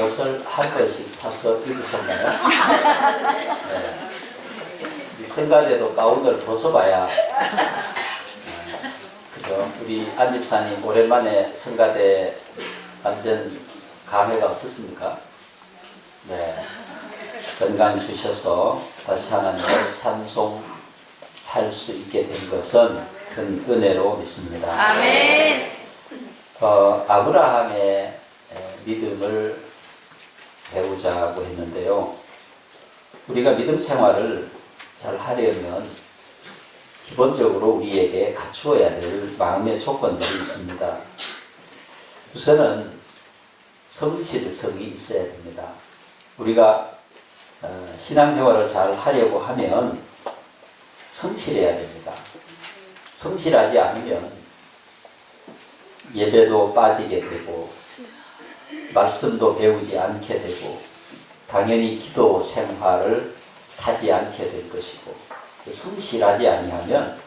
옷을 한 벌씩 사서 입으셨나요? 네. 성가대도 가운을 벗어봐야 그죠? 우리 안집사님 오랜만에 성가대 완전 감회가 어떻습니까? 네. 건강 주셔서 다시 하나님을 찬송할 수 있게 된 것은 큰 은혜로 믿습니다. 아멘. 아브라함의 믿음을 배우자고 했는데요. 우리가 믿음 생활을 잘 하려면 기본적으로 우리에게 갖추어야 될 마음의 조건들이 있습니다. 우선은 성실성이 있어야 됩니다. 우리가 신앙생활을 잘 하려고 하면 성실해야 됩니다. 성실하지 않으면 예배도 빠지게 되고 말씀도 배우지 않게 되고 당연히 기도 생활을 하지 않게 될 것이고 성실하지 아니하면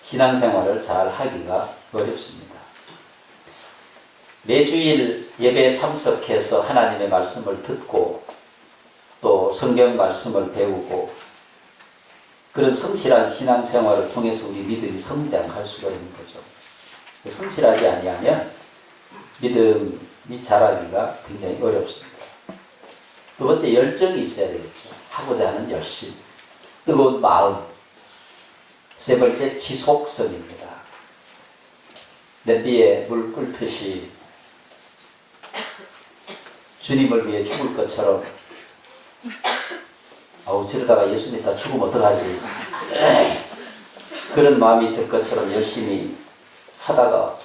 신앙생활을 잘 하기가 어렵습니다. 매주일 예배에 참석해서 하나님의 말씀을 듣고 또 성경 말씀을 배우고 그런 성실한 신앙생활을 통해서 우리 믿음이 성장할 수가 있는 거죠. 성실하지 아니하면 믿음이 자라기가 굉장히 어렵습니다. 두 번째, 열정이 있어야 되겠죠. 하고자 하는 열심, 뜨거운 마음. 세 번째, 지속성입니다. 냄비에 물 끓듯이 주님을 위해 죽을 것처럼 저러다가 예수 믿다 죽으면 어떡하지? 그런 마음이 들 것처럼 열심히 하다가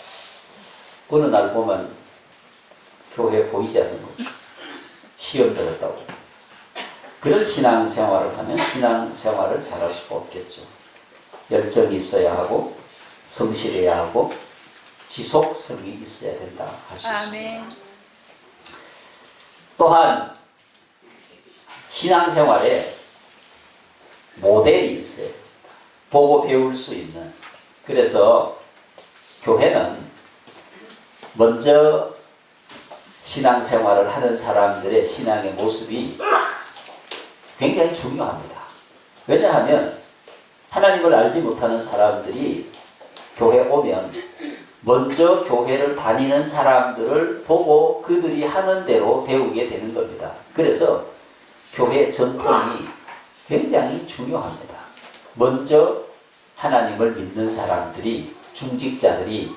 어느 날 보면 교회 보이지 않는 거죠. 시험 들었다고. 그런 신앙생활을 하면 신앙생활을 잘할 수가 없겠죠. 열정이 있어야 하고 성실해야 하고 지속성이 있어야 된다 할 수 있습니다. 또한 신앙생활에 모델이 있어요. 보고 배울 수 있는. 그래서 교회는 먼저 신앙생활을 하는 사람들의 신앙의 모습이 굉장히 중요합니다. 왜냐하면 하나님을 알지 못하는 사람들이 교회 오면 먼저 교회를 다니는 사람들을 보고 그들이 하는 대로 배우게 되는 겁니다. 그래서 교회 전통이 굉장히 중요합니다. 먼저 하나님을 믿는 사람들이, 중직자들이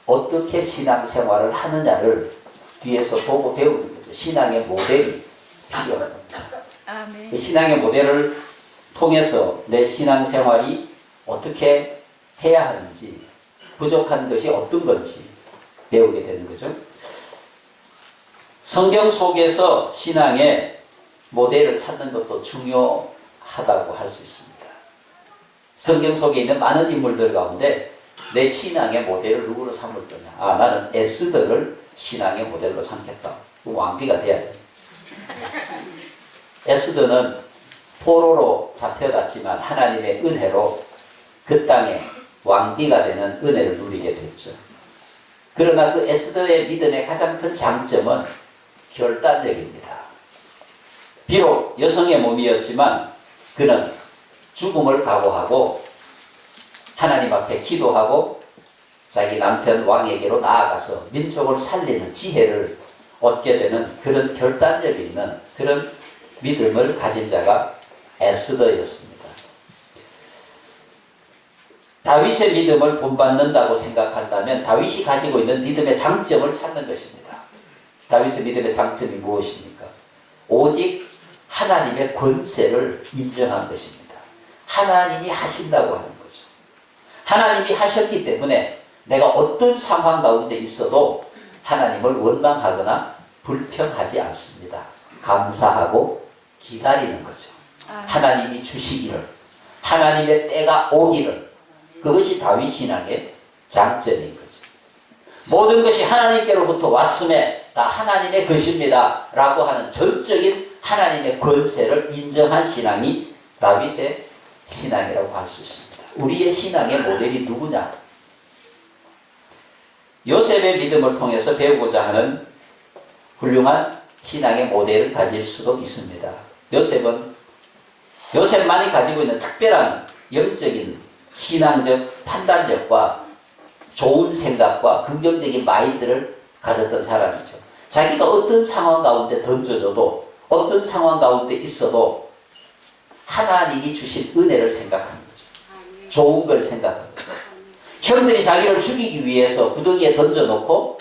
어떻게 신앙생활을 하느냐를 뒤에서 보고 배우는 거죠. 신앙의 모델이 필요한 겁니다. 아멘. 그 신앙의 모델을 통해서 내 신앙생활이 어떻게 해야 하는지, 부족한 것이 어떤 건지 배우게 되는 거죠. 성경 속에서 신앙의 모델을 찾는 것도 중요하다고 할 수 있습니다. 성경 속에 있는 많은 인물들 가운데 내 신앙의 모델을 누구로 삼을 거냐? 나는 에스더를 신앙의 모델로 삼겠다. 왕비가 돼야 돼. 에스더는 포로로 잡혀갔지만 하나님의 은혜로 그 땅에 왕비가 되는 은혜를 누리게 됐죠. 그러나 그 에스더의 믿음의 가장 큰 장점은 결단력입니다. 비록 여성의 몸이었지만 그는 죽음을 각오하고 하나님 앞에 기도하고 자기 남편 왕에게로 나아가서 민족을 살리는 지혜를 얻게 되는 그런 결단력 있는 그런 믿음을 가진 자가 에스더였습니다. 다윗의 믿음을 본받는다고 생각한다면 다윗이 가지고 있는 믿음의 장점을 찾는 것입니다. 다윗의 믿음의 장점이 무엇입니까? 오직 하나님의 권세를 인정한 것입니다. 하나님이 하신다고 하는 거죠. 하나님이 하셨기 때문에 내가 어떤 상황 가운데 있어도 하나님을 원망하거나 불평하지 않습니다. 감사하고 기다리는 거죠. 하나님이 주시기를, 하나님의 때가 오기를. 그것이 다윗 신앙의 장점인 거죠. 모든 것이 하나님께로부터 왔음에 다 하나님의 것입니다 라고 하는 전적인 하나님의 권세를 인정한 신앙이 다윗의 신앙이라고 할 수 있습니다. 우리의 신앙의 모델이 누구냐? 요셉의 믿음을 통해서 배우고자 하는 훌륭한 신앙의 모델을 가질 수도 있습니다. 요셉만이 가지고 있는 특별한 영적인 신앙적 판단력과 좋은 생각과 긍정적인 마인드를 가졌던 사람이죠. 자기가 어떤 상황 가운데 던져져도 어떤 상황 가운데 있어도 하나님이 주신 은혜를 생각하는 거죠. 좋은 걸 생각하는 거죠. 형들이 자기를 죽이기 위해서 구덩이에 던져놓고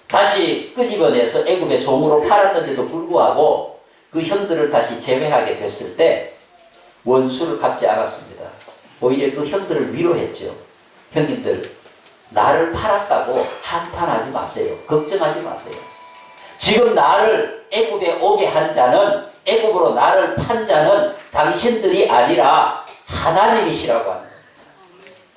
다시 끄집어내서 애굽의 종으로 팔았는데도 불구하고 그 형들을 다시 제외하게 됐을 때 원수를 갚지 않았습니다. 오히려 그 형들을 위로했죠. 형님들, 나를 팔았다고 한탄하지 마세요. 걱정하지 마세요. 지금 나를 애굽에 오게 한 자는, 애굽으로 나를 판 자는 당신들이 아니라 하나님이시라고 하는 겁니다.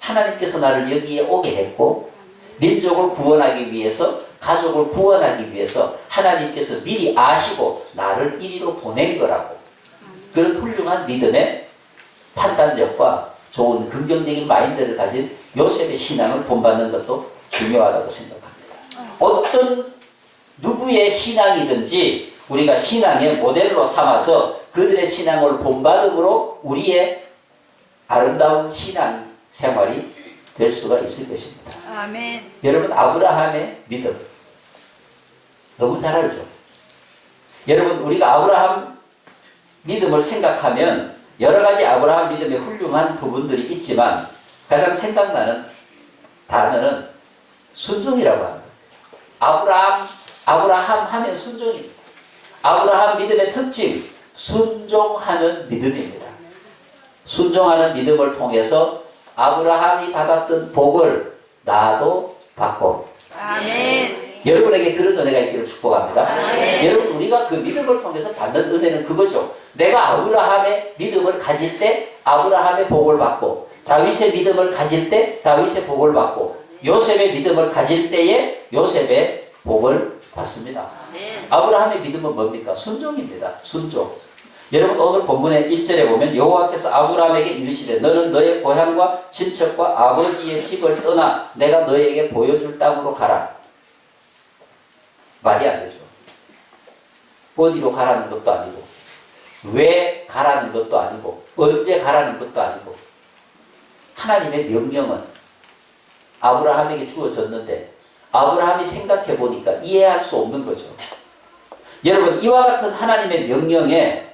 하나님께서 나를 여기에 오게 했고 민족을 구원하기 위해서, 가족을 구원하기 위해서 하나님께서 미리 아시고 나를 이리로 보낸 거라고. 그런 훌륭한 믿음의 판단력과 좋은 긍정적인 마인드를 가진 요셉의 신앙을 본받는 것도 중요하다고 생각합니다. 어떤 누구의 신앙이든지 우리가 신앙의 모델로 삼아서 그들의 신앙을 본받음으로 우리의 아름다운 신앙 생활이 될 수가 있을 것입니다. 아멘. 여러분, 아브라함의 믿음 너무 잘 알죠? 여러분, 우리가 아브라함 믿음을 생각하면 여러 가지 아브라함 믿음의 훌륭한 부분들이 있지만 가장 생각나는 단어는 순종이라고 합니다. 아브라함 하면 순종입니다. 아브라함 믿음의 특징, 순종하는 믿음입니다. 순종하는 믿음을 통해서 아브라함이 받았던 복을 나도 받고, 아멘. 여러분에게 그런 은혜가 있기를 축복합니다. 여러분, 우리가 그 믿음을 통해서 받는 은혜는 그거죠. 내가 아브라함의 믿음을 가질 때 아브라함의 복을 받고, 다윗의 믿음을 가질 때 다윗의 복을 받고, 요셉의 믿음을 가질 때에 요셉의 복을 받습니다. 아브라함의 믿음은 뭡니까? 순종입니다. 순종. 여러분, 오늘 본문의 1절에 보면 여호와께서 아브라함에게 이르시되 너는 너의 고향과 친척과 아버지의 집을 떠나 내가 너에게 보여줄 땅으로 가라. 말이 안 되죠. 어디로 가라는 것도 아니고, 왜 가라는 것도 아니고, 언제 가라는 것도 아니고, 하나님의 명령은 아브라함에게 주어졌는데 아브라함이 생각해 보니까 이해할 수 없는 거죠. 여러분, 이와 같은 하나님의 명령에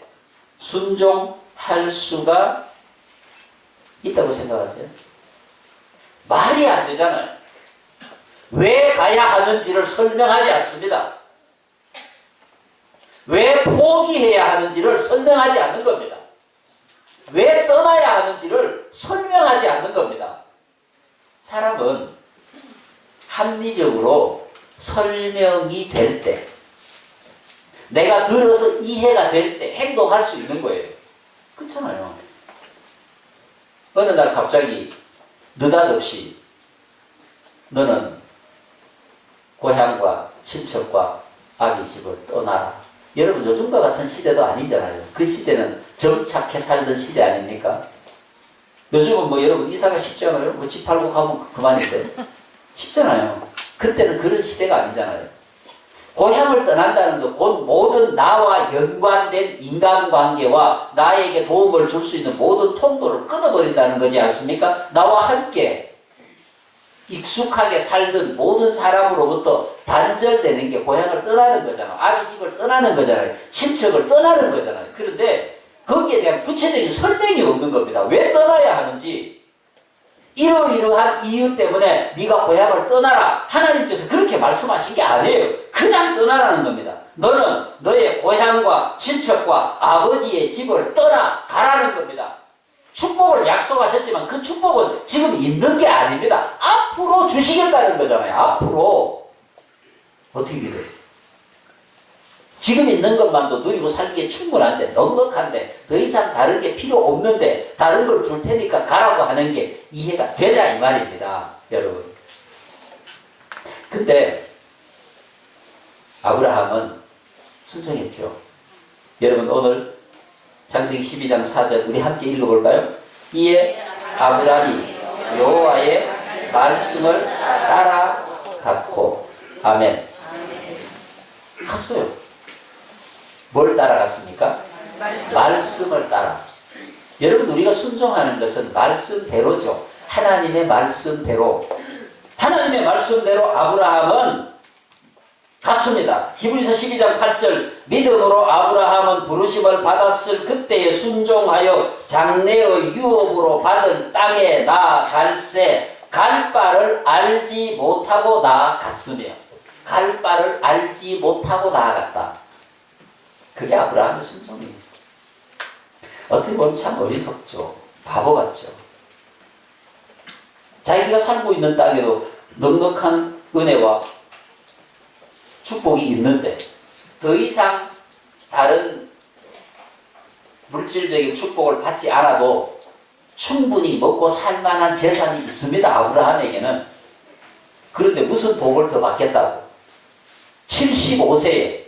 순종할 수가 있다고 생각하세요? 말이 안 되잖아요. 왜 가야 하는지를 설명하지 않습니다. 왜 포기해야 하는지를 설명하지 않는 겁니다. 왜 떠나야 하는지를 설명하지 않는 겁니다. 사람은 합리적으로 설명이 될 때, 내가 들어서 이해가 될 때 행동할 수 있는 거예요. 그렇잖아요. 어느 날 갑자기 느닷없이 너는 고향과 친척과 아기 집을 떠나라. 여러분, 요즘과 같은 시대도 아니잖아요. 그 시대는 정착해 살던 시대 아닙니까? 요즘은 뭐 여러분 이사가 쉽잖아요. 뭐 집 팔고 가면 그만인데. 쉽잖아요. 그때는 그런 시대가 아니잖아요. 고향을 떠난다는 것, 곧 모든 나와 연관된 인간관계와 나에게 도움을 줄 수 있는 모든 통로를 끊어버린다는 거지 않습니까? 나와 함께 익숙하게 살던 모든 사람으로부터 단절되는 게 고향을 떠나는 거잖아요. 아비 집을 떠나는 거잖아요. 친척을 떠나는 거잖아요. 그런데 거기에 대한 구체적인 설명이 없는 겁니다. 왜 떠나야 하는지, 이러이러한 이유 때문에 네가 고향을 떠나라. 하나님께서 그렇게 말씀하신 게 아니에요. 그냥 떠나라는 겁니다. 너는 너의 고향과 친척과 아버지의 집을 떠나 가라는 겁니다. 축복을 약속하셨지만 그 축복은 지금 있는 게 아닙니다. 앞으로 주시겠다는 거잖아요. 앞으로. 어떻게 믿어요? 지금 있는 것만도 누리고 살기에 충분한데, 넉넉한데, 더 이상 다른 게 필요 없는데 다른 걸 줄 테니까 가라고 하는 게 이해가 되냐 이 말입니다. 여러분. 근데 아브라함은 순종했죠. 여러분, 오늘 창세기 12장 4절 우리 함께 읽어볼까요? 이에 아브라함이 여호와의 말씀을 따라갔고. 아멘. 갔어요. 뭘 따라갔습니까? 말씀을 따라. 여러분, 우리가 순종하는 것은 말씀대로죠. 하나님의 말씀대로. 하나님의 말씀대로 아브라함은 갔습니다. 히브리서 12장 8절 믿음으로 아브라함은 부르심을 받았을 그때에 순종하여 장래의 유업으로 받은 땅에 나아갈새 갈 바를 알지 못하고 나아갔으며 갈 바를 알지 못하고 나아갔다. 그게 아브라함의 순종이에요. 어떻게 보면 참 어리석죠. 바보 같죠. 자기가 살고 있는 땅에도 넉넉한 은혜와 축복이 있는데 더 이상 다른 물질적인 축복을 받지 않아도 충분히 먹고 살만한 재산이 있습니다. 아브라함에게는. 그런데 무슨 복을 더 받겠다고? 75세에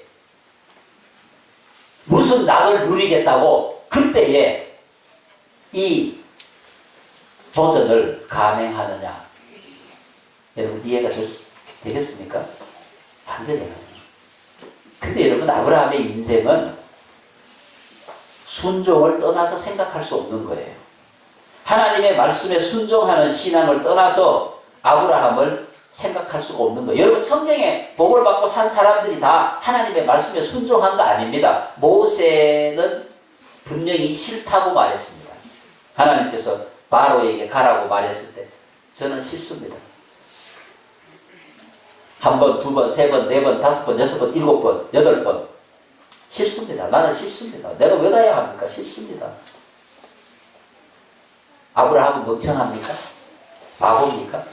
무슨 낙을 누리겠다고 그때에 이 도전을 감행하느냐? 여러분 이해가 되겠습니까? 안 되잖아요. 근데 여러분 아브라함의 인생은 순종을 떠나서 생각할 수 없는 거예요. 하나님의 말씀에 순종하는 신앙을 떠나서 아브라함을 생각할 수가 없는 거예요. 여러분 성경에 복을 받고 산 사람들이 다 하나님의 말씀에 순종한 거 아닙니다. 모세는 분명히 싫다고 말했습니다. 하나님께서 바로에게 가라고 말했을 때 저는 싫습니다. 한 번, 두 번, 세 번, 네 번, 다섯 번, 여섯 번, 일곱 번, 여덟 번. 싫습니다. 나는 싫습니다. 내가 왜 가야 합니까? 싫습니다. 아브라함은 멍청합니까? 바보입니까?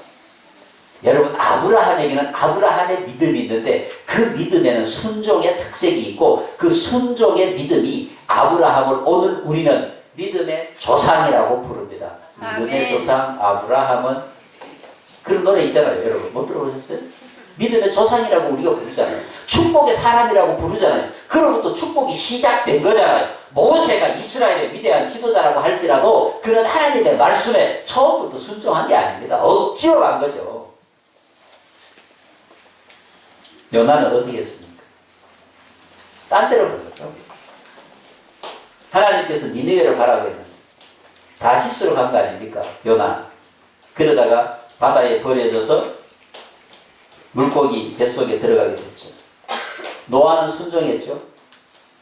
여러분 아브라함에게는 아브라함의 믿음이 있는데 그 믿음에는 순종의 특색이 있고 그 순종의 믿음이 아브라함을 오늘 우리는 믿음의 조상이라고 부릅니다. 믿음의 조상 아브라함은 그런 노래 있잖아요. 여러분 못 들어보셨어요? 믿음의 조상이라고 우리가 부르잖아요. 축복의 사람이라고 부르잖아요. 그로부터 축복이 시작된 거잖아요. 모세가 이스라엘의 위대한 지도자라고 할지라도 그는 하나님의 말씀에 처음부터 순종한 게 아닙니다. 억지로 간 거죠. 요나는 어디에 있습니까? 딴 데로 간 거죠. 하나님께서 니느웨를 가라고 했는데 다시스로 간 거 아닙니까? 요나. 그러다가 바다에 버려져서 물고기 뱃속에 들어가게 됐죠. 노아는 순종했죠.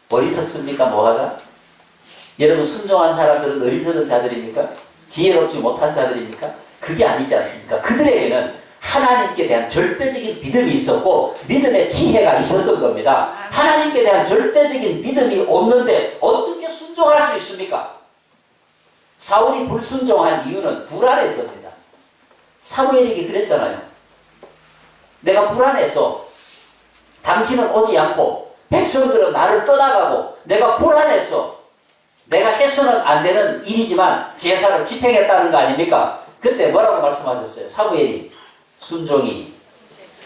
어리석습니까? 노아가? 여러분 순종한 사람들은 어리석은 자들입니까? 지혜롭지 못한 자들입니까? 그게 아니지 않습니까? 그들에게는 하나님께 대한 절대적인 믿음이 있었고 믿음의 지혜가 있었던 겁니다. 하나님께 대한 절대적인 믿음이 없는데 어떻게 순종할 수 있습니까? 사울이 불순종한 이유는 불안해서입니다. 사무엘에게 그랬잖아요. 내가 불안해서 당신은 오지 않고 백성들은 나를 떠나가고 내가 불안해서 내가 해서는 안 되는 일이지만 제사를 집행했다는 거 아닙니까? 그때 뭐라고 말씀하셨어요? 사무엘이 순종이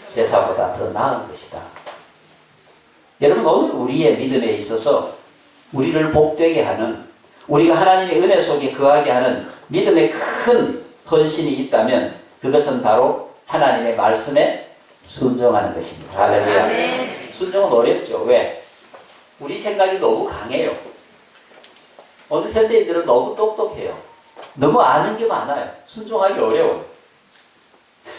제사보다 더 나은 것이다. 여러분 오늘 우리의 믿음에 있어서 우리를 복되게 하는 우리가 하나님의 은혜 속에 거하게 하는 믿음의 큰 헌신이 있다면 그것은 바로 하나님의 말씀에 순종하는 것입니다. 할렐루야. 아멘. 순종은 어렵죠. 왜? 우리 생각이 너무 강해요. 오늘 현대인들은 너무 똑똑해요. 너무 아는 게 많아요. 순종하기 어려워요.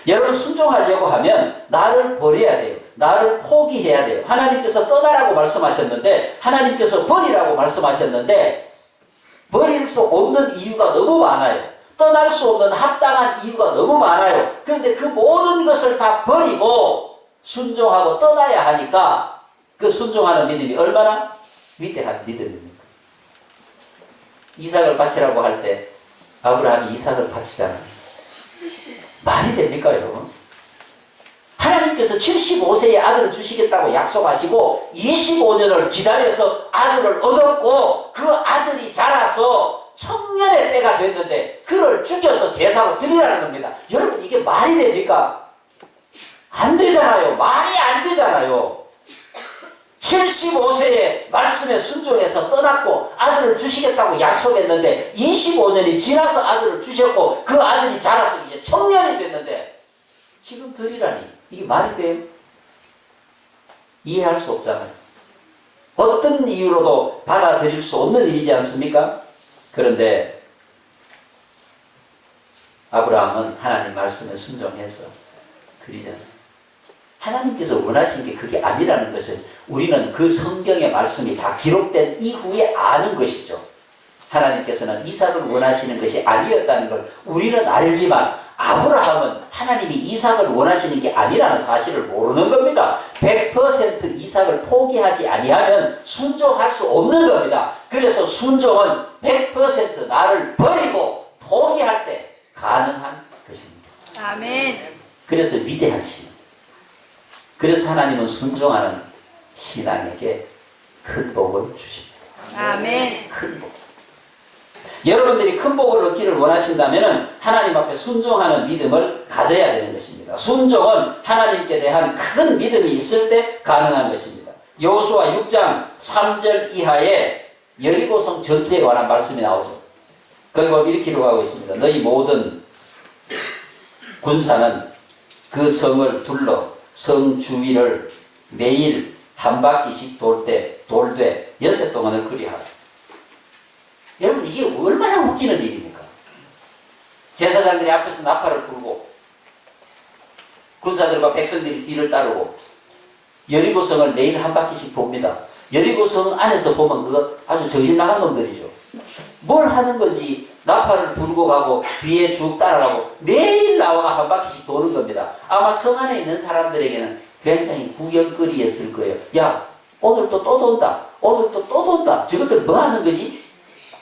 여러분 순종하려고 하면 나를 버려야 돼요. 나를 포기해야 돼요. 하나님께서 떠나라고 말씀하셨는데 하나님께서 버리라고 말씀하셨는데 버릴 수 없는 이유가 너무 많아요. 떠날 수 없는 합당한 이유가 너무 많아요. 그런데 그 모든 것을 다 버리고 순종하고 떠나야 하니까 그 순종하는 믿음이 얼마나 위대한 믿음입니까? 이삭을 바치라고 할 때 아브라함이 이삭을 바치잖아요. 말이 됩니까 여러분? 하나님께서 75세에 아들을 주시겠다고 약속하시고 25년을 기다려서 아들을 얻었고 그 아들이 자라서 청년의 때가 됐는데 그를 죽여서 제사로 드리라는 겁니다. 여러분 이게 말이 됩니까? 안 되잖아요. 말이 안 되잖아요. 75세에 말씀에 순종해서 떠났고 아들을 주시겠다고 약속했는데 25년이 지나서 아들을 주셨고 그 아들이 자라서 이제 청년이 됐는데 지금 드리라니 이게 말이 돼요? 이해할 수 없잖아요. 어떤 이유로도 받아들일 수 없는 일이지 않습니까? 그런데 아브라함은 하나님 말씀에 순종해서 드리잖아요. 하나님께서 원하신 게 그게 아니라는 것을 우리는 그 성경의 말씀이 다 기록된 이후에 아는 것이죠. 하나님께서는 이삭을 원하시는 것이 아니었다는 걸 우리는 알지만 아브라함은 하나님이 이삭을 원하시는 게 아니라는 사실을 모르는 겁니다. 100% 이삭을 포기하지 아니하면 순종할 수 없는 겁니다. 그래서 순종은 100% 나를 버리고 포기할 때 가능한 것입니다. 아멘. 그래서 위대한 신. 그래서 하나님은 순종하는 신앙에게 큰 복을 주십니다. 아멘. 큰 복. 여러분들이 큰 복을 얻기를 원하신다면 하나님 앞에 순종하는 믿음을 가져야 되는 것입니다. 순종은 하나님께 대한 큰 믿음이 있을 때 가능한 것입니다. 여호수아 6장 3절 이하에 여리고성 전투에 관한 말씀이 나오죠. 거기 보면 이렇게 기록하고 있습니다. 너희 모든 군사는 그 성을 둘러 성 주위를 매일 한 바퀴씩 돌되 6해 동안을 그리하라. 여러분 이게 얼마나 웃기는 일입니까? 제사장들이 앞에서 나팔을 불고 군사들과 백성들이 뒤를 따르고 여리고성을 매일 한 바퀴씩 돕니다. 여리고성 안에서 보면 그거 아주 정신 나간 놈들이죠. 뭘 하는 건지 나팔을 불고 가고 뒤에 쭉 따라가고 매일 나와 한 바퀴씩 도는 겁니다. 아마 성 안에 있는 사람들에게는 굉장히 구경거리였을 거예요. 야 오늘 또 돈다. 오늘 또 돈다. 저것들 뭐 하는 거지?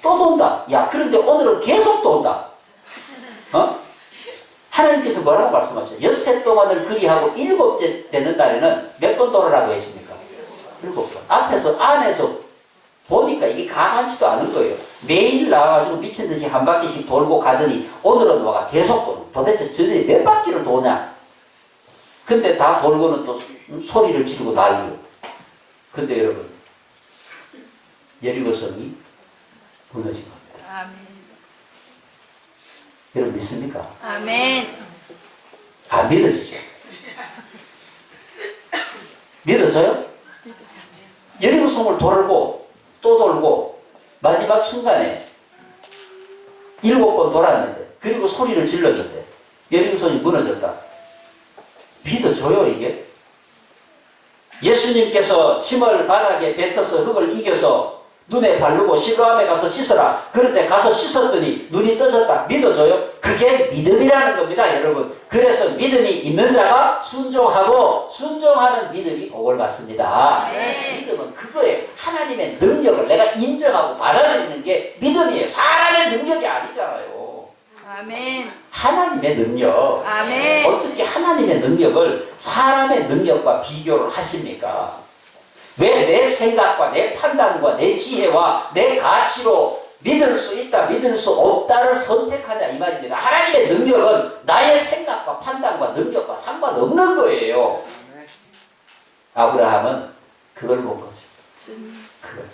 또 돈다. 야 그런데 오늘은 계속 돈다. 하나님께서 뭐라고 말씀하셨어요? 6해 동안을 그리하고 7째 되는 날에는 몇 번 돌으라고 했습니까? 7번. 안에서 보니까 이게 가만치도 않은 거예요. 매일 나와가지고 미친듯이 한 바퀴씩 돌고 가더니 오늘은 뭐가 계속 도는. 도대체 저들이 몇 바퀴를 도냐? 근데 다 돌고는 또 소리를 지르고 난리요. 근데 여러분 여리고성이 무너진 겁니다. 아멘. 여러분 믿습니까? 아멘. 안 믿어지죠? 믿어져요? 여리고성을 돌고 또 돌고 마지막 순간에 7번 돌았는데 그리고 소리를 질렀는데 여리고성이 무너졌다. 믿어져요 이게? 예수님께서 침을 바닥에 뱉어서 흙을 이겨서 눈에 바르고 실로암에 가서 씻어라. 그런데 가서 씻었더니 눈이 떠졌다. 믿어져요? 그게 믿음이라는 겁니다 여러분. 그래서 믿음이 있는 자가 순종하고 순종하는 믿음이 복을 받습니다. 네. 믿음은 그거예요. 하나님의 능력을 내가 인정하고 받아들이는 게 믿음이에요. 사람의 능력이 아니잖아요. 아멘. 하나님의 능력. 아멘. 어떻게 하나님의 능력을 사람의 능력과 비교를 하십니까? 왜 내 생각과 내 판단과 내 지혜와 내 가치로 믿을 수 있다, 믿을 수 없다를 선택하냐 이 말입니다. 하나님의 능력은 나의 생각과 판단과 능력과 상관없는 거예요. 아브라함은 그걸 본 거죠. 그걸.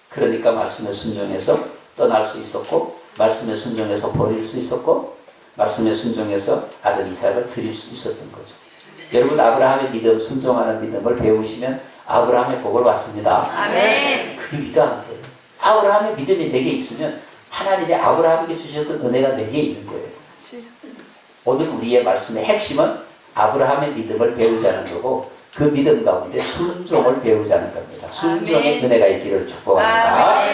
그러니까 말씀에 순종해서 떠날 수 있었고 말씀에 순종해서 버릴 수 있었고 말씀에 순종해서 아들 이삭을 드릴 수 있었던 거죠. 여러분 아브라함의 믿음, 순종하는 믿음을 배우시면 아브라함의 복을 받습니다. 아멘. 그게 위대한 거예요. 아브라함의 믿음이 내게 있으면 하나님의 아브라함에게 주셨던 은혜가 내게 있는 거예요. 오늘 우리의 말씀의 핵심은 아브라함의 믿음을 배우자는 거고 그 믿음 가운데 순종을 배우자는 겁니다. 순종의 은혜가 있기를 축복합니다.